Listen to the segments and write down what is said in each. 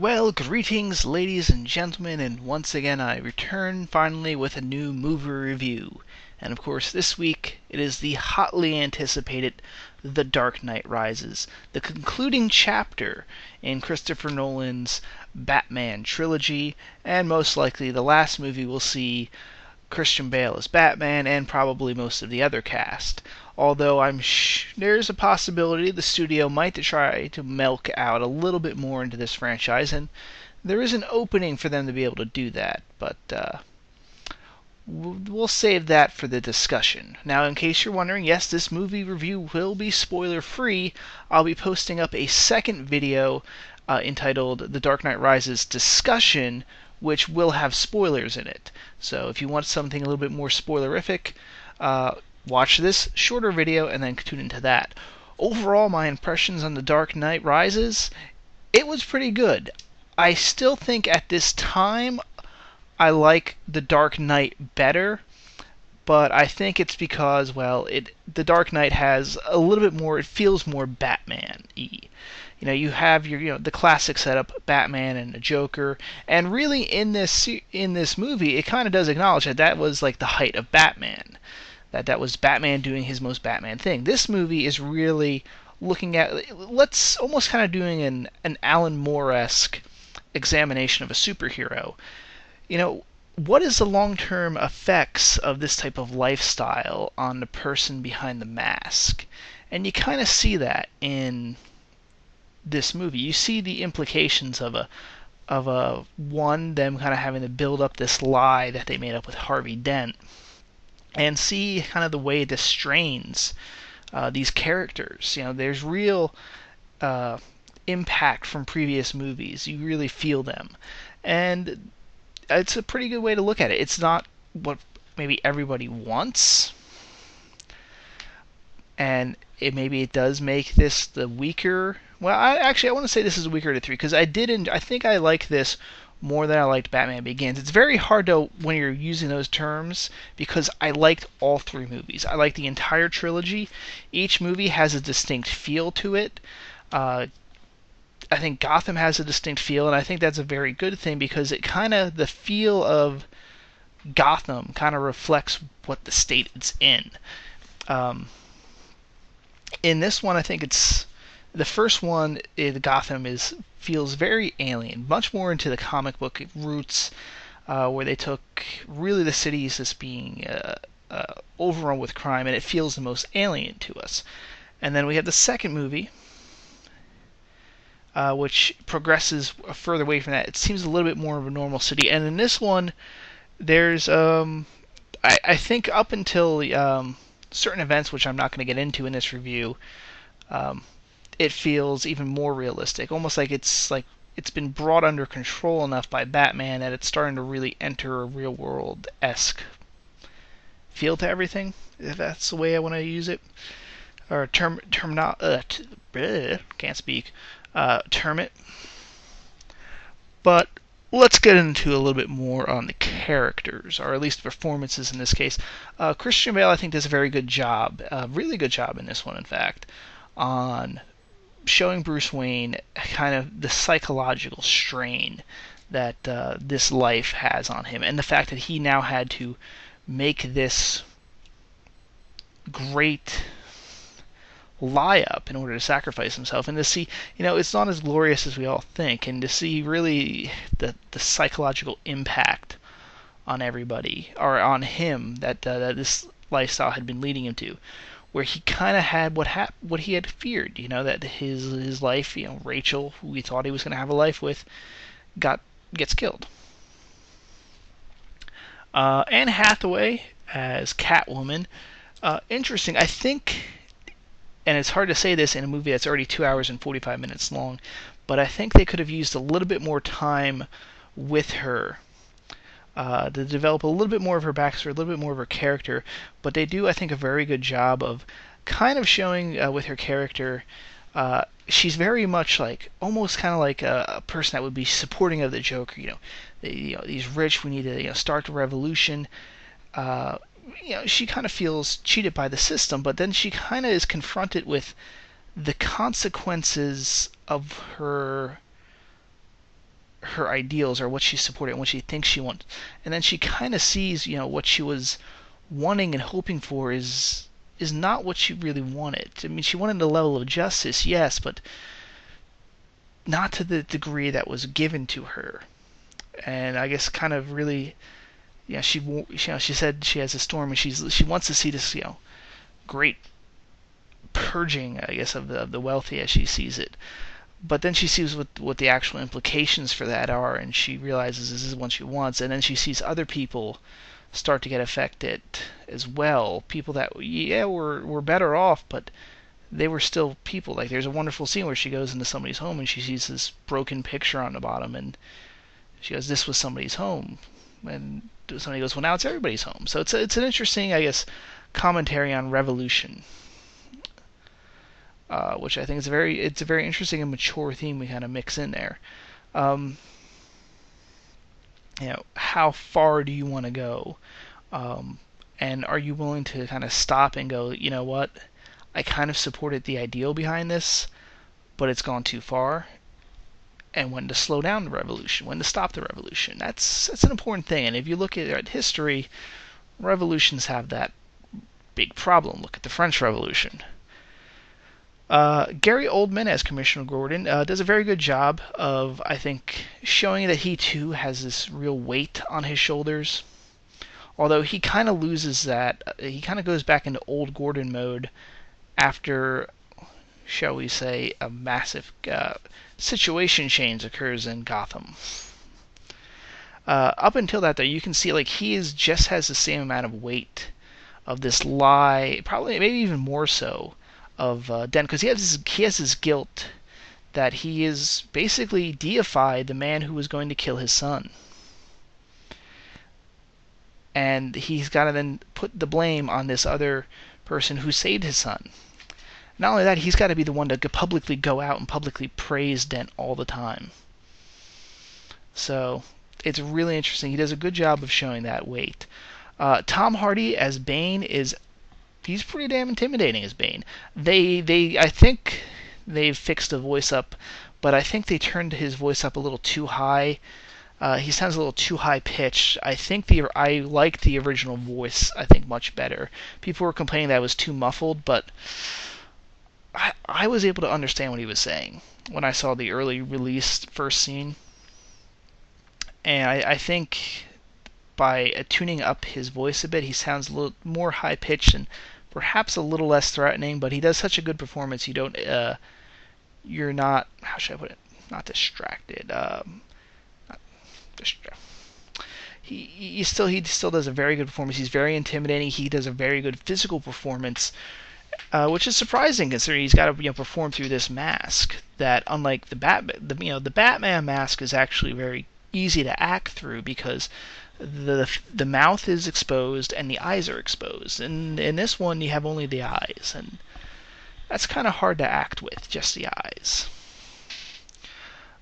Well, greetings, ladies and gentlemen, and once again I return finally with a new movie review. And of course, this week it is the hotly anticipated The Dark Knight Rises, the concluding chapter in Christopher Nolan's Batman trilogy, and most likely the last movie we'll see Christian Bale as Batman, and probably most of the other cast. Although there's a possibility the studio might try to milk out a little bit more into this franchise, and there is an opening for them to be able to do that, but we'll save that for the discussion. Now, in case you're wondering, yes, this movie review will be spoiler-free. I'll be posting up a second video entitled The Dark Knight Rises Discussion, which will have spoilers in it. So if you want something a little bit more spoilerific, watch this shorter video and then tune into that. Overall, my impressions on The Dark Knight Rises, it was pretty good. I still think at this time I like The Dark Knight better, but I think it's because, well, The Dark Knight has a little bit more, it feels more Batman-y. You have your, the classic setup, Batman and a Joker, and really in this movie, it kind of does acknowledge that was like the height of Batman, that was Batman doing his most Batman thing. This movie is really looking at, let's almost kind of doing an Alan Moore-esque examination of a superhero. What is the long-term effects of this type of lifestyle on the person behind the mask? And you kind of see that in this movie. You see the implications of them kind of having to build up this lie that they made up with Harvey Dent, and see kind of the way this strains these characters. There's real impact from previous movies. You really feel them, and it's a pretty good way to look at it. It's not what maybe everybody wants, and maybe it does make this the weaker. Well, I want to say this is weaker of the three, because I think I like this more than I liked Batman Begins. It's very hard to, when you're using those terms, because I liked all three movies. I liked the entire trilogy. Each movie has a distinct feel to it. I think Gotham has a distinct feel, and I think that's a very good thing, because the feel of Gotham kind of reflects what the state it's in. In this one, I think it's the first one. Gotham feels very alien, much more into the comic book roots, where they took really the cities as being overrun with crime, and it feels the most alien to us. And then we have the second movie, which progresses further away from that. It seems a little bit more of a normal city. And in this one, there's I think up until certain events, which I'm not going to get into in this review, it feels even more realistic, almost like it's been brought under control enough by Batman that it's starting to really enter a real world-esque feel to everything, if that's the way I want to use it, or term it. But let's get into a little bit more on the characters, or at least performances in this case. Christian Bale, I think, does a very good job, a really good job in this one, in fact, on showing Bruce Wayne kind of the psychological strain that this life has on him, and the fact that he now had to make this great lie up in order to sacrifice himself, and to see, it's not as glorious as we all think, and to see really the psychological impact on everybody, or on him, that this lifestyle had been leading him to, where he kind of had what he had feared, that his life, Rachel, who he thought he was going to have a life with, gets killed. Anne Hathaway as Catwoman, interesting. I think, and it's hard to say this in a movie that's already 2 hours and 45 minutes long, but I think they could have used a little bit more time with her to develop a little bit more of her backstory, a little bit more of her character. But they do, I think, a very good job of kind of showing with her character. She's very much almost kind of like a person that would be supporting of the Joker. He's rich. We need to start the revolution. She kind of feels cheated by the system, but then she kind of is confronted with the consequences of her her ideals or what she supported and what she thinks she wants, and then she kind of sees, what she was wanting and hoping for is not what she really wanted. I mean, she wanted a level of justice, yes, but not to the degree that was given to her. And I guess kind of really, she said she has a storm, and she wants to see this, great purging, I guess, of the wealthy as she sees it. But then she sees what the actual implications for that are, and she realizes this is what she wants. And then she sees other people start to get affected as well. People that, were better off, but they were still people. Like, there's a wonderful scene where she goes into somebody's home and she sees this broken picture on the bottom, and she goes, "This was somebody's home." And somebody goes, "Well, now it's everybody's home." So it's an interesting, I guess, commentary on revolution. Which I think is it's a very interesting and mature theme we kind of mix in there. How far do you want to go? And are you willing to kind of stop and go, you know what? I kind of supported the ideal behind this, but it's gone too far. And when to slow down the revolution, when to stop the revolution. That's an important thing. And if you look at history, revolutions have that big problem. Look at the French Revolution. Gary Oldman as Commissioner Gordon does a very good job of, I think, showing that he too has this real weight on his shoulders. Although he kind of loses that, he kind of goes back into old Gordon mode after, shall we say, a massive situation change occurs in Gotham. Up until that, though, you can see like he just has the same amount of weight of this lie, probably maybe even more so, of Den, because he has this guilt that he is basically deified the man who was going to kill his son, and he's got to then put the blame on this other person who saved his son. Not only that, he's got to be the one to publicly go out and publicly praise Dent all the time. So it's really interesting. He does a good job of showing that weight. Tom Hardy as Bane he's pretty damn intimidating as Bane. I think they've fixed the voice up, but I think they turned his voice up a little too high. He sounds a little too high pitched. I liked the original voice, I think, much better. People were complaining that it was too muffled, but I was able to understand what he was saying when I saw the early released first scene. And I think by tuning up his voice a bit, he sounds a little more high pitched and perhaps a little less threatening, but he does such a good performance. You're not, how should I put it? Not distracted. He still does a very good performance. He's very intimidating. He does a very good physical performance, which is surprising considering he's got to perform through this mask. That unlike the Batman mask is actually very easy to act through because the mouth is exposed and the eyes are exposed. And in this one, you have only the eyes, and that's kind of hard to act with, just the eyes.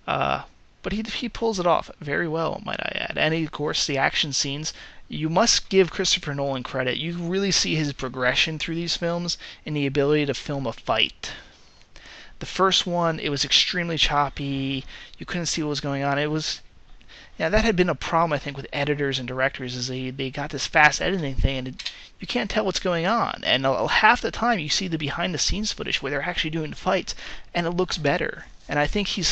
But he pulls it off very well, might I add. And of course, the action scenes. You must give Christopher Nolan credit. You really see his progression through these films in the ability to film a fight. The first one, it was extremely choppy. You couldn't see what was going on. That had been a problem, I think, with editors and directors, is they got this fast editing thing, and you can't tell what's going on. And half the time, you see the behind-the-scenes footage where they're actually doing fights, and it looks better. And I think you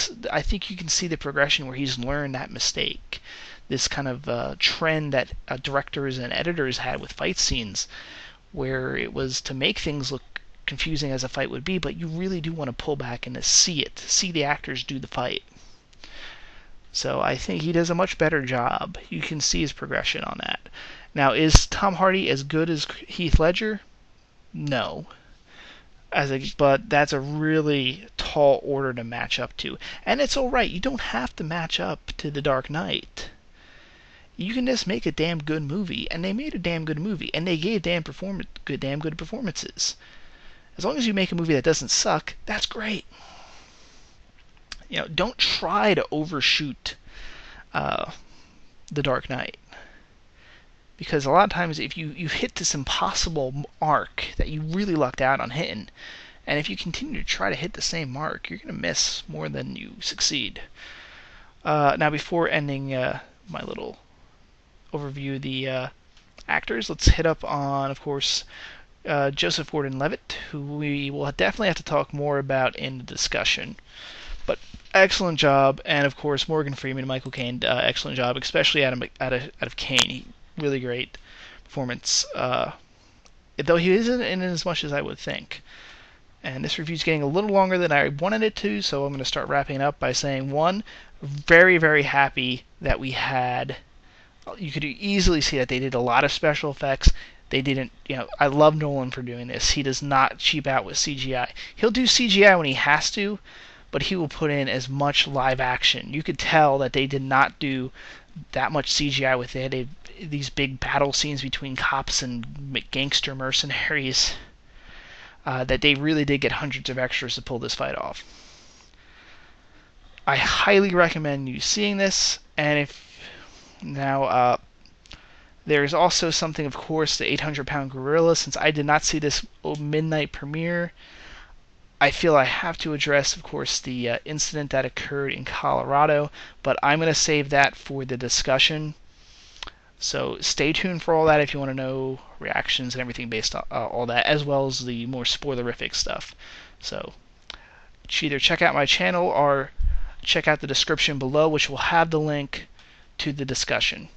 can see the progression where he's learned that mistake, this kind of trend that directors and editors had with fight scenes, where it was to make things look confusing as a fight would be, but you really do want to pull back and see the actors do the fight. So I think he does a much better job. You can see his progression on that. Now, is Tom Hardy as good as Heath Ledger? No. But that's a really tall order to match up to. And it's alright, you don't have to match up to The Dark Knight. You can just make a damn good movie, and they made a damn good movie, and they gave damn good performances. As long as you make a movie that doesn't suck, that's great. Don't try to overshoot The Dark Knight. Because a lot of times if you hit this impossible mark that you really lucked out on hitting, and if you continue to try to hit the same mark, you're going to miss more than you succeed. Now, before ending my little overview of the actors, let's hit up on, of course, Joseph Gordon-Levitt, who we will definitely have to talk more about in the discussion. But excellent job, and of course Morgan Freeman and Michael Caine, excellent job, especially out of Caine. Really great performance, though he isn't in as much as I would think. And this review is getting a little longer than I wanted it to, so I'm going to start wrapping up by saying, one, very, very happy that we had. You could easily see that they did a lot of special effects. They didn't, I love Nolan for doing this. He does not cheap out with CGI. He'll do CGI when he has to, but he will put in as much live action. You could tell that they did not do that much CGI with it. These big battle scenes between cops and gangster mercenaries, that they really did get hundreds of extras to pull this fight off. I highly recommend you seeing this, and there's also something, of course, the 800-pound gorilla. Since I did not see this midnight premiere, I feel I have to address, of course, the incident that occurred in Colorado, but I'm going to save that for the discussion. So stay tuned for all that if you want to know reactions and everything based on all that, as well as the more spoilerific stuff. So either check out my channel or check out the description below, which will have the link to the discussion.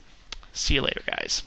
See you later, guys.